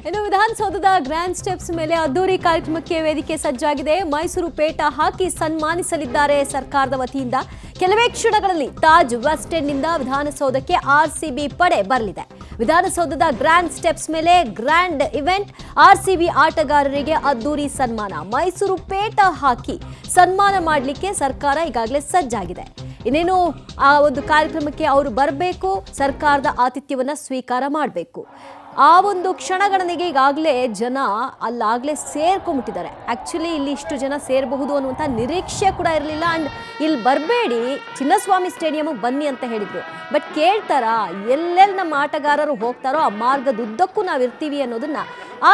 ಇನ್ನು ವಿಧಾನಸೌಧದ grand steps ಮೇಲೆ ಅದ್ದೂರಿ ಕಾರ್ಯಕ್ರಮಕ್ಕೆ ವೇದಿಕೆ ಸಜ್ಜಾಗಿದೆ. ಮೈಸೂರು ಪೇಟ ಹಾಕಿ ಸನ್ಮಾನಿಸಲಿದ್ದಾರೆ ಸರ್ಕಾರದ ವತಿಯಿಂದ. ಕೆಲವೇ ಕ್ಷಣಗಳಲ್ಲಿ ತಾಜ್ ವೆಸ್ಟ್ ಎಂಡ್ ನಿಂದ ವಿಧಾನಸೌಧಕ್ಕೆ ಆರ್ಸಿಬಿ ಪಡೆ ಬರಲಿದೆ. ವಿಧಾನಸೌಧದ ಗ್ರ್ಯಾಂಡ್ ಸ್ಟೆಪ್ಸ್ ಮೇಲೆ ಗ್ರ್ಯಾಂಡ್ ಇವೆಂಟ್. ಆರ್ಸಿಬಿ ಆಟಗಾರರಿಗೆ ಅದ್ದೂರಿ ಸನ್ಮಾನ. ಮೈಸೂರು ಪೇಟ ಹಾಕಿ ಸನ್ಮಾನ ಮಾಡಲಿಕ್ಕೆ ಸರ್ಕಾರ ಈಗಾಗಲೇ ಸಜ್ಜಾಗಿದೆ. ಇನ್ನೇನು ಆ ಒಂದು ಕಾರ್ಯಕ್ರಮಕ್ಕೆ ಅವರು ಬರಬೇಕು, ಸರ್ಕಾರದ ಆತಿಥ್ಯವನ್ನು ಸ್ವೀಕಾರ ಮಾಡಬೇಕು. ಆ ಒಂದು ಕ್ಷಣಗಣನೆಗೆ ಈಗಾಗಲೇ ಜನ ಅಲ್ಲಾಗಲೇ ಸೇರ್ಕೊಂಡ್ಬಿಟ್ಟಿದ್ದಾರೆ. ಆ್ಯಕ್ಚುಲಿ ಇಲ್ಲಿ ಇಷ್ಟು ಜನ ಸೇರಬಹುದು ಅನ್ನುವಂಥ ನಿರೀಕ್ಷೆ ಕೂಡ ಇರಲಿಲ್ಲ. ಆ್ಯಂಡ್ ಇಲ್ಲಿ ಬರಬೇಡಿ, ಚಿನ್ನಸ್ವಾಮಿ ಸ್ಟೇಡಿಯಮ್ಗೆ ಬನ್ನಿ ಅಂತ ಹೇಳಿದರು. ಬಟ್ ಕೇಳ್ತಾರಾ, ಎಲ್ಲೆಲ್ಲಿ ನಮ್ಮ ಆಟಗಾರರು ಹೋಗ್ತಾರೋ ಆ ಮಾರ್ಗದುದ್ದಕ್ಕೂ ನಾವು ಇರ್ತೀವಿ ಅನ್ನೋದನ್ನ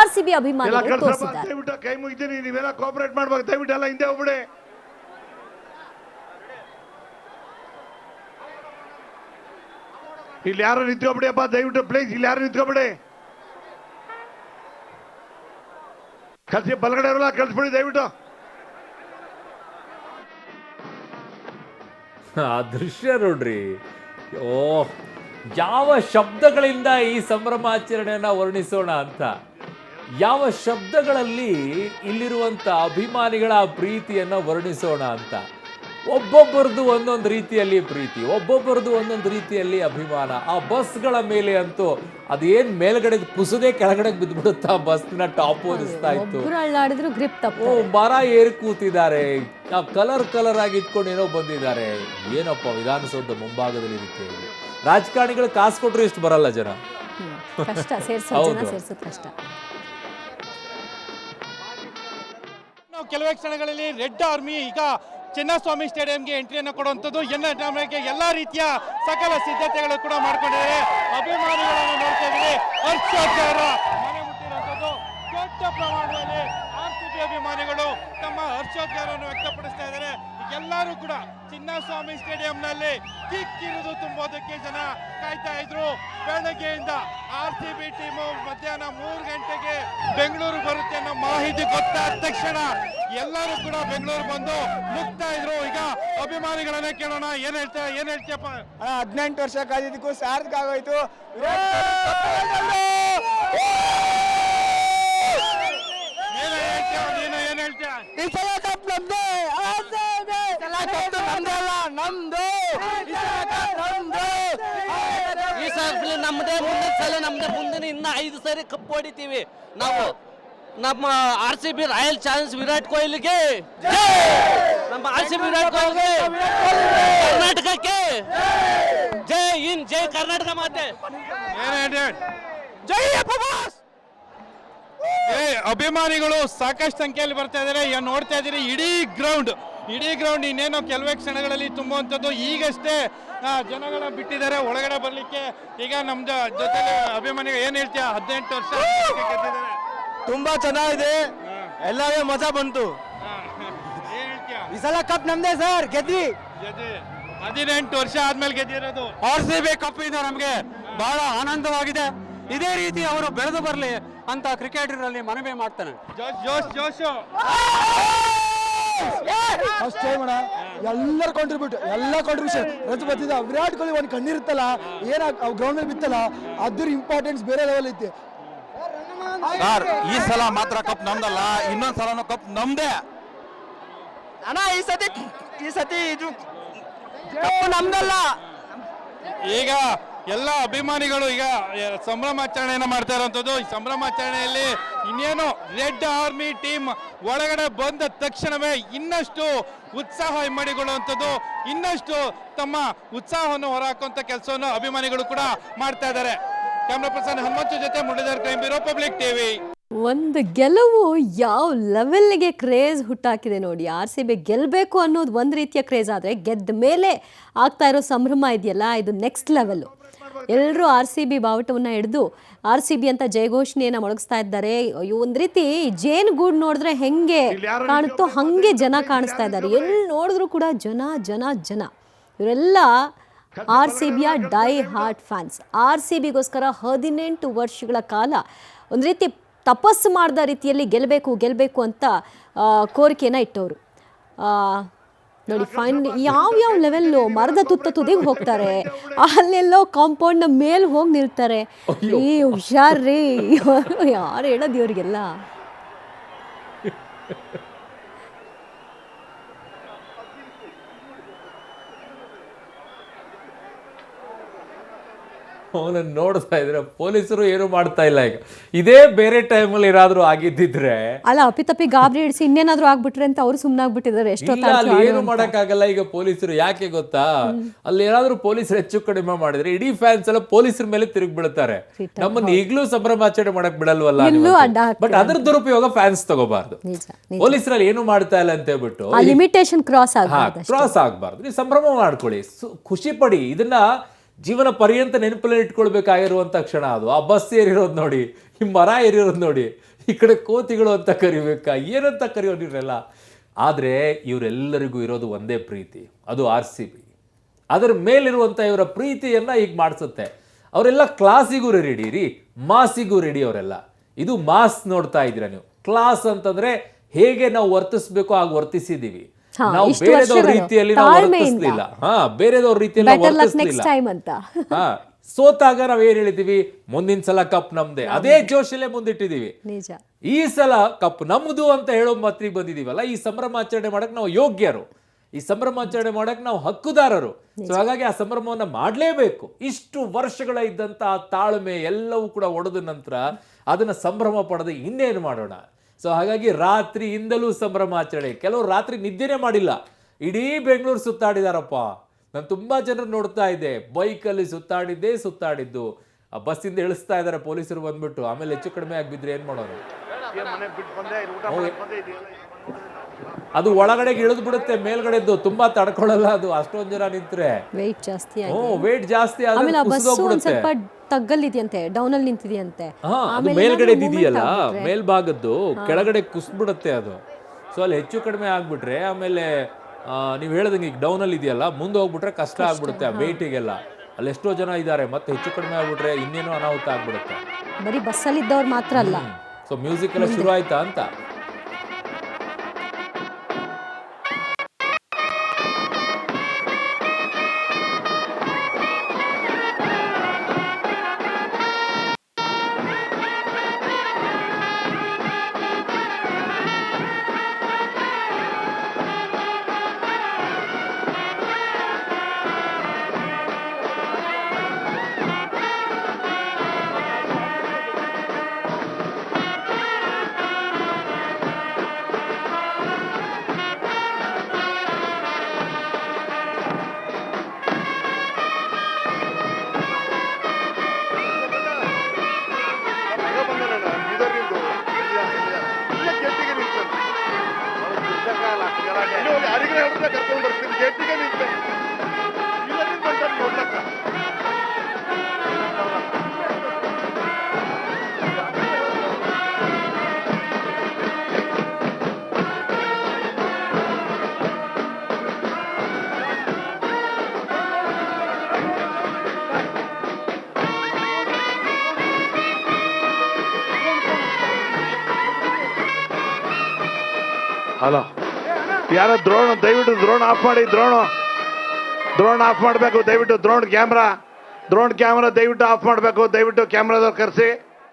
RCB ಅಭಿಮಾನಿಗಳು ತೋರಿಸಿದ್ದಾರೆ. ಇಲ್ಲಿ ಯಾರು ನಿಂತ್ಕೊಬಿಡಿ ಅಪ್ಪ, ದಯವಿಟ್ಟು ಪ್ಲೀಸ್ ಇಲ್ಲಿ ಯಾರು ನಿಂತ್ಕೊಬಿಡಿ. ಕಲ್ಸಿ ಬಲಗಡೆ ಇರಲ್ಲ, ಕಲ್ಸ್ಬಿಡಿ ದಯವಿಟ್ಟು. ಆ ದೃಶ್ಯ ನೋಡ್ರಿ. ಓ, ಯಾವ ಶಬ್ದಗಳಿಂದ ಈ ಸಂಭ್ರಮಾಚರಣೆಯನ್ನ ವರ್ಣಿಸೋಣ ಅಂತ, ಯಾವ ಶಬ್ದಗಳಲ್ಲಿ ಇಲ್ಲಿರುವಂತ ಅಭಿಮಾನಿಗಳ ಪ್ರೀತಿಯನ್ನ ವರ್ಣಿಸೋಣ ಅಂತ. ಒಬ್ಬೊಬ್ಬರದು ಒಂದೊಂದು ರೀತಿಯಲ್ಲಿ ಪ್ರೀತಿ, ಒಬ್ಬೊಬ್ಬರದು ಒಂದೊಂದು ರೀತಿಯಲ್ಲಿ ಅಭಿಮಾನ. ಆ ಬಸ್ಗಳ ಮೇಲೆ ಅಂತೂ ಅದೇನ್ ಮೇಲ್ಗಡೆ ಕುಸದೆ ಕೆಳಗಡೆ ಬಿದ್ದುಬಿಡುತ್ತಾ, ಬಸ್ನ ಟಾಪ್ ಓದಿಸ್ತಾ ಇತ್ತು. ಮರ ಏರಿ ಕೂತಿದ್ದಾರೆ, ಆ ಕಲರ್ ಆಗಿ ಇಟ್ಕೊಂಡು ಏನೋ ಬಂದಿದ್ದಾರೆ. ಏನಪ್ಪ ವಿಧಾನಸೌಧ ಮುಂಭಾಗದಲ್ಲಿ ಇರುತ್ತೆ. ರಾಜಕಾರಣಿಗಳು ಕಾಸು ಕೊಟ್ಟರು ಇಷ್ಟು ಬರಲ್ಲ ಜನ. ನಾವು ಕೆಲವೇ ಕ್ಷಣಗಳಲ್ಲಿ ರೆಡ್ ಆರ್ಮಿ ಈಗ ಚಿನ್ನಸ್ವಾಮಿ ಸ್ಟೇಡಿಯಂಗೆ ಎಂಟ್ರಿಯನ್ನು ಕೊಡುವಂಥದ್ದು ಎಲ್ಲ ರೀತಿಯ ಸಕಲ ಸಿದ್ಧತೆಗಳು ಕೂಡ ಮಾಡ್ಕೊಂಡಿದ್ದಾರೆ. ಅಭಿಮಾನಿಗಳನ್ನು ನೋಡ್ತಾ ಇದ್ದೀವಿ. ಹರ್ಷೋತ್ಸವ ಮನೆ ಮುಟ್ಟಿರುವಂಥದ್ದು ದೊಡ್ಡ ಪ್ರಮಾಣದಲ್ಲಿ RCB ಅಭಿಮಾನಿಗಳು ತಮ್ಮ ಹರ್ಷೋತ್ಸವವನ್ನು ವ್ಯಕ್ತಪಡಿಸ್ತಾ ಇದ್ದಾರೆ. ಎಲ್ಲರೂ ಕೂಡ ಚಿನ್ನಸ್ವಾಮಿ ಸ್ಟೇಡಿಯಂನಲ್ಲಿ ಕಿಕ್ಕಿರಿದು ತುಂಬೋದಕ್ಕೆ ಜನ ಕಾಯ್ತಾ ಇದ್ರು. ಬೆಳಗ್ಗೆಯಿಂದ RCB ಟೀಮು ಮಧ್ಯಾಹ್ನ 3 ಗಂಟೆಗೆ ಬೆಂಗಳೂರು ಬರುತ್ತೆ ಅನ್ನೋ ಮಾಹಿತಿ ಗೊತ್ತಾದ ತಕ್ಷಣ ಎಲ್ಲರೂ ಕೂಡ ಬೆಂಗಳೂರು ಬಂದು ನುಗ್ತಾ ಇದ್ರು. ಈಗ ಅಭಿಮಾನಿಗಳನ್ನೇ ಕೇಳೋಣ, ಏನ್ ಹೇಳ್ತೀಯಪ್ಪ? 18 ವರ್ಷ ಕಾದಿದ್ದಕ್ಕೂ ಸಾರ್ಥಕ ಆಗೋಯ್ತು. ಏನ್ ಹೇಳ್ತೀಯ? ಈ ಸಲ ಕಪ್ ನಮ್ದು, ಈ ಸಲ ನಮ್ದೇ, ಮುಂದಿನ ಸಲ ನಮ್ದೇ. ಮುಂದಿನ ಇನ್ನ 5 ಸರಿ ಕಪ್ ಹೊಡಿತೀವಿ ನಾವು. ನಮ್ಮ RCB ರಾಯಲ್ ಚಾಲೆಂಜ್ ವಿರಾಟ್ ಕೊಹ್ಲಿಗೆ, ನಮ್ಮ RCB ವಿರಾಟ್ ಕೊಹ್ಲಿ, ಕರ್ನಾಟಕಕ್ಕೆ ಜೈ ಹಿಂದ್, ಜೈ ಕರ್ನಾಟಕ ಮಾತೆ, ಜೈ ಬಾಸ್. ಅಭಿಮಾನಿಗಳು ಸಾಕಷ್ಟು ಸಂಖ್ಯೆಯಲ್ಲಿ ಬರ್ತಾ ಇದ್ದಾರೆ. ನೋಡ್ತಾ ಇದ್ದೀರಿ, ಇಡೀ ಗ್ರೌಂಡ್ ಇನ್ನೇನು ಕೆಲವೇ ಕ್ಷಣಗಳಲ್ಲಿ ತುಂಬುವಂಥದ್ದು. ಈಗಷ್ಟೇ ಜನಗಳ ಬಿಟ್ಟಿದ್ದಾರೆ ಒಳಗಡೆ ಬರ್ಲಿಕ್ಕೆ. ಈಗ ನಮ್ದು ಜೊತೆ ಅಭಿಮಾನಿಗಳು ಏನ್ ಹೇಳ್ತೀಯ? 18 ವರ್ಷ ಗೆದ್ದಿದ್ದಾರೆ, ತುಂಬಾ ಚೆನ್ನಾಗಿದೆ, ಎಲ್ಲಾರೇ ಮಜಾ ಬಂತು. ಈ ಸಲ ಕಪ್ ನಮ್ದೇ ಸರ್, ಗೆದ್ವಿ. 18 ವರ್ಷ ಆದ್ಮೇಲೆ ಗೆದ್ದಿರೋದು RCB ಕಪ್ ಇದೆ. ನಮ್ಗೆ ಬಹಳ ಆನಂದವಾಗಿದೆ. ಇದೇ ರೀತಿ ಅವರು ಬೆಳೆದು ಬರಲಿ ಅಂತ ಕ್ರಿಕೆಟರಲ್ಲಿ ಮನವಿ ಮಾಡ್ತಾನೆ. ಜೋಶು ಅಷ್ಟೇ ಮೇಡ, ಎಲ್ಲರ ಕಾಂಟ್ರಿಬ್ಯೂಷನ್ ರಜು ಬರ್ತಿದ್ದ. ವಿರಾಟ್ ಕೊಹ್ಲಿ ಒಂದು ಕಣ್ಣಿರುತ್ತಲ್ಲ, ಏನ ಗ್ರೌಂಡ್ ಮೇಲೆ ಬಿತ್ತಲ್ಲ, ಅದ್ರ ಇಂಪಾರ್ಟೆನ್ಸ್ ಬೇರೆ ಲೆವೆಲ್ ಐತಿ ಸರ್. ಈ ಸಲ ಮಾತ್ರ ಕಪ್ ನಮ್ದಲ್ಲ, ಇನ್ನೊಂದ್ ಸಲನೂ ಕಪ್ ನಮ್ದೇ ಅಣ್ಣ. ಈ ಸತಿ ಇದು ಕಪ್ ನಮ್ದಲ್ಲ. ಈಗ ಎಲ್ಲ ಅಭಿಮಾನಿಗಳು ಈಗ ಸಂಭ್ರಮಾಚರಣೆಯನ್ನು ಮಾಡ್ತಾ ಇರುವಂಥದ್ದು. ಈ ಸಂಭ್ರಮಾಚರಣೆಯಲ್ಲಿ ಇನ್ನೇನು ರೆಡ್ ಆರ್ಮಿ ಟೀಮ್ ಒಳಗಡೆ ಬಂದ ತಕ್ಷಣವೇ ಇನ್ನಷ್ಟು ಉತ್ಸಾಹ ಇಮ್ಮಡಿಗೊಳ್ಳುವಂಥದ್ದು, ಇನ್ನಷ್ಟು ತಮ್ಮ ಉತ್ಸಾಹವನ್ನು ಹೊರಹಾಕುವಂಥ ಕೆಲಸವನ್ನು ಅಭಿಮಾನಿಗಳು ಕೂಡ ಮಾಡ್ತಾ ಇದ್ದಾರೆ. ಕ್ಯಾಮ್ರಾ ಪರ್ಸನ್ ಹನುಮಂತು ಜೊತೆ Muralidhar crime bureau, public TV. ಒಂದು ಗೆಲುವು ಯಾವ ಲೆವೆಲ್ಗೆ ಕ್ರೇಜ್ ಹುಟ್ಟಾಕಿದೆ ನೋಡಿ. RCB ಗೆಲ್ಲಬೇಕು ಅನ್ನೋದು ಒಂದು ರೀತಿಯ ಕ್ರೇಜ್ ಆದರೆ, ಗೆದ್ದ ಮೇಲೆ ಆಗ್ತಾ ಇರೋ ಸಂಭ್ರಮ ಇದೆಯಲ್ಲ, ಇದು ನೆಕ್ಸ್ಟ್ ಲೆವೆಲ್ಲು. ಎಲ್ಲರೂ RCB ಬಾವುಟವನ್ನು ಹಿಡಿದು RCB ಅಂತ ಜಯಘೋಷಣೆಯನ್ನು ಮೊಳಗಿಸ್ತಾ ಇದ್ದಾರೆ. ಒಂದು ರೀತಿ ಜೇನು ಗೂಡು ನೋಡಿದ್ರೆ ಹೆಂಗೆ ಕಾಣುತ್ತೋ ಹಾಗೆ ಜನ ಕಾಣಿಸ್ತಾ ಇದ್ದಾರೆ. ಎಲ್ಲಿ ನೋಡಿದ್ರು ಕೂಡ ಜನ. ಇವರೆಲ್ಲ RCBಯ ಡೈ ಹಾರ್ಟ್ ಫ್ಯಾನ್ಸ್. RCBಗೋಸ್ಕರ 18 ವರ್ಷಗಳ ಕಾಲ ಒಂದು ರೀತಿ ತಪಸ್ಸು ಮಾಡಿದ ರೀತಿಯಲ್ಲಿ ಗೆಲ್ಲಬೇಕು ಅಂತ ಕೋರಿಕೆಯನ್ನು ಇಟ್ಟವರು. ನೋಡಿ ಫೈನಲಿ ಯಾವ ಲೆವೆಲ್ಲು ಮರದ ತುದಿಗೆ ಹೋಗ್ತಾರೆ, ಅಲ್ಲೆಲ್ಲೋ ಕಾಂಪೌಂಡ್ನ ಮೇಲೆ ಹೋಗಿ ನಿಲ್ತಾರೆ. ಈ ಹುಷಾರ್ರಿ, ಯಾರು ಹೇಳೋದು ಇವ್ರಿಗೆಲ್ಲ. ಅವನನ್ನು ನೋಡ್ತಾ ಇದ್ರೆ ಪೊಲೀಸರು ಏನು ಮಾಡ್ತಾ ಇಲ್ಲ. ಈಗ ಇದೇ ಬೇರೆ ಟೈಮಲ್ಲಿ ಏನಾದ್ರೂ ಆಗಿದ್ದಿದ್ರೆ ಅಲ್ಲ, ಅಪ್ಪಿತಪ್ಪಿ ಗಾಬರಿ ಇಡಿಸಿ ಇನ್ನೇನಾದ್ರೂ ಆಗ್ಬಿಟ್ರೆ ಅಂತ ಅವ್ರು ಸುಮ್ಮನಾಗ್ಬಿಟ್ಟಿದ್ದಾರೆ. ಅಲ್ಲಿ ಏನು ಮಾಡಕ್ಕಾಗಲ್ಲ. ಈಗ ಪೊಲೀಸರು ಯಾಕೆ ಗೊತ್ತಾ, ಅಲ್ಲಿ ಏನಾದ್ರೂ ಪೊಲೀಸರು ಹೆಚ್ಚು ಕಡಿಮೆ ಮಾಡಿದ್ರೆ ಇಡೀ ಫ್ಯಾನ್ಸ್ ಎಲ್ಲ ಪೊಲೀಸರ ಮೇಲೆ ತಿರುಗಿ ಬೀಳ್ತಾರೆ. ನಮ್ಮನ್ನ ಈಗಲೂ ಸಂಭ್ರಮಾಚರಣೆ ಮಾಡಕ್ ಬಿಡಲ್ವಲ್ಲ. ಬಟ್ ಅದ್ರ ದುರುಪಯೋಗ ಫ್ಯಾನ್ಸ್ ತಗೋಬಾರ್ದು. ಪೊಲೀಸರಲ್ಲಿ ಏನು ಮಾಡ್ತಾ ಇಲ್ಲ ಅಂತ ಹೇಳ್ಬಿಟ್ಟು ಲಿಮಿಟೇಷನ್ ಕ್ರಾಸ್ ಆಗ್ಬಾರ್ದು. ನೀವು ಸಂಭ್ರಮ ಮಾಡ್ಕೊಳ್ಳಿ, ಖುಷಿ ಪಡಿ. ಇದನ್ನ ಜೀವನ ಪರ್ಯಂತ ನೆನಪಲ್ಲಿ ಇಟ್ಕೊಳ್ಬೇಕಾಗಿರುವಂತ ಕ್ಷಣ ಅದು. ಆ ಬಸ್ ಏರಿರೋದು ನೋಡಿ, ಈ ಮರ ಏರಿರೋದು ನೋಡಿ, ಈ ಕಡೆ ಕೋತಿಗಳು ಅಂತ ಕರಿಬೇಕಾ, ಏನಂತ ಕರೆಯೋರಿರಲ್ಲ. ಆದರೆ ಇವರೆಲ್ಲರಿಗೂ ಇರೋದು ಒಂದೇ ಪ್ರೀತಿ, ಅದು RCB. ಅದರ ಮೇಲಿರುವಂಥ ಇವರ ಪ್ರೀತಿಯನ್ನ ಈಗ ಮಾಡಿಸುತ್ತೆ. ಅವರೆಲ್ಲ ಕ್ಲಾಸಿಗೂ ರೆಡಿ ರೀ, ಮಾಸಿಗೂ ರೆಡಿ ಅವರೆಲ್ಲ. ಇದು ಮಾಸ್ ನೋಡ್ತಾ ಇದ್ದೀರಾ ನೀವು. ಕ್ಲಾಸ್ ಅಂತಂದ್ರೆ ಹೇಗೆ ನಾವು ವರ್ತಿಸ್ಬೇಕು ಆಗ ವರ್ತಿಸಿದೀವಿ ನಾವು. ಬೇರೆದವ್ರ ರೀತಿಯಲ್ಲಿ ನಾವು ವರ್ತಿಸ್ಲಿಲ್ಲ. ಬೇರೆದವ್ರ ರೀತಿಯಲ್ಲಿ ವರ್ತಿಸ್ಲಿಲ್ಲ. ಸೋತಾಗ ನಾವ್ ಏನ್ ಹೇಳಿದೀವಿ, ಮುಂದಿನ ಸಲ ಕಪ್ ನಮ್ದೆ. ಅದೇ ಜೋಶಲ್ಲೇ ಮುಂದಿಟ್ಟಿದೀವಿ. ಈ ಸಲ ಕಪ್ ನಮ್ದು ಅಂತ ಹೇಳೋ ಮಾತ್ರಿಗೆ ಬಂದಿದೀವಲ್ಲ. ಈ ಸಂಭ್ರಮಾಚರಣೆ ಮಾಡಕ್ ನಾವು ಯೋಗ್ಯರು, ಈ ಸಂಭ್ರಮಾಚರಣೆ ಮಾಡಕ್ ನಾವು ಹಕ್ಕುದಾರರು. ಸೊ ಹಾಗಾಗಿ ಆ ಸಂಭ್ರಮವನ್ನ ಮಾಡ್ಲೇಬೇಕು. ಇಷ್ಟು ವರ್ಷಗಳ ಇದ್ದಂತ ತಾಳ್ಮೆ ಎಲ್ಲವೂ ಕೂಡ ಒಡೆದ ನಂತರ ಅದನ್ನ ಸಂಭ್ರಮ ಪಡೆದು ಇನ್ನೇನು ಮಾಡೋಣ. ಸೊ ಹಾಗಾಗಿ ರಾತ್ರಿಯಿಂದಲೂ ಸಂಭ್ರಮಾಚರಣೆ. ಕೆಲವರು ರಾತ್ರಿ ನಿದ್ದೆನೇ ಮಾಡಿಲ್ಲ, ಇಡೀ ಬೆಂಗಳೂರು ಸುತ್ತಾಡಿದಾರಪ್ಪ. ನಾನು ತುಂಬಾ ಜನರು ನೋಡ್ತಾ ಇದ್ದೆ, ಬೈಕಲ್ಲಿ ಸುತ್ತಾಡಿದ್ದು. ಆ ಬಸ್ಸಿಂದ ಇಳಿಸ್ತಾ ಇದಾರೆ ಪೊಲೀಸರು ಬಂದ್ಬಿಟ್ಟು. ಆಮೇಲೆ ಹೆಚ್ಚು ಕಡಿಮೆ ಆಗ್ಬಿದ್ರೆ ಏನ್ ಮಾಡೋದು? ಅದು ಒಳಗಡೆಗೆ ಇಳಿದು ಬಿಡುತ್ತೆ, ಮೇಲ್ಗಡೆದ್ದು ತುಂಬಾ ತಡ್ಕೊಳ್ಳಲ್ಲ ಅದು. ಅಷ್ಟೊಂದ್ ಜನ ನಿಂತ್ರೆ ವೇಟ್ ಜಾಸ್ತಿ ವೇಟ್ ಜಾಸ್ತಿ ಸ್ವಲ್ಪ ತಗ್ಗಲ್ಲಿದೆಯಂತೆ, ಡೌನ್ ಅಲ್ಲಿ ನಿಂತಿದೆಯಂತೆ. ಅದು ಮೇಲ್ಗಡೆ ಇದೆಯಲ್ಲ, ಮೇಲ್ಭಾಗದ್ದು ಕೆಳಗಡೆ ಕುಸ್ಬಿಡುತ್ತೆ ಅದು. ಸೊ ಅಲ್ಲಿ ಹೆಚ್ಚು ಕಡಿಮೆ ಆಗ್ಬಿಟ್ರೆ ಆಮೇಲೆ ನೀವು ಹೇಳ್ದಂಗೆ ಈಗ ಡೌನ್ ಅಲ್ಲಿ ಇದೆಯಲ್ಲ, ಮುಂದೆ ಹೋಗ್ಬಿಟ್ರೆ ಕಷ್ಟ ಆಗ್ಬಿಡುತ್ತೆ ಆ ವೇಟಿಗೆಲ್ಲ. ಅಲ್ಲಿ ಎಷ್ಟೋ ಜನ ಇದ್ದಾರೆ, ಮತ್ತೆ ಹೆಚ್ಚು ಕಡಿಮೆ ಆಗ್ಬಿಟ್ರೆ ಇನ್ನೇನೋ ಅನಾಹುತ ಆಗ್ಬಿಡುತ್ತೆ. ಬರೀ ಬಸ್ಸಲ್ಲಿ ಇದ್ದವ್ರು ಮಾತ್ರ ಅಲ್ಲ. ಸೊ ಮ್ಯೂಸಿಕ್ ಎಲ್ಲ ಶುರು ಆಯ್ತಾ ಅಂತ. ಕರ್ಕೊಂಡು ಬರ್ತೀನಿ, ಗೇಟಿಗೆ ನಿಂತೆ ನೋಡ್ಲಕ್ಕ. ಹಲೋ, ಯಾರೋ ದ್ರೋಣ, ದಯವಿಟ್ಟು ದ್ರೋಣ ಆಫ್ ಮಾಡಿ. ದ್ರೋಣ ಆಫ್ ಮಾಡಬೇಕು ದಯವಿಟ್ಟು. ದ್ರೋಣ ಕ್ಯಾಮ್ರಾ ದಯವಿಟ್ಟು ಆಫ್ ಮಾಡಬೇಕು. ದಯವಿಟ್ಟು ಕ್ಯಾಮ್ರಾದವ್ರು ಕರೆಸಿ.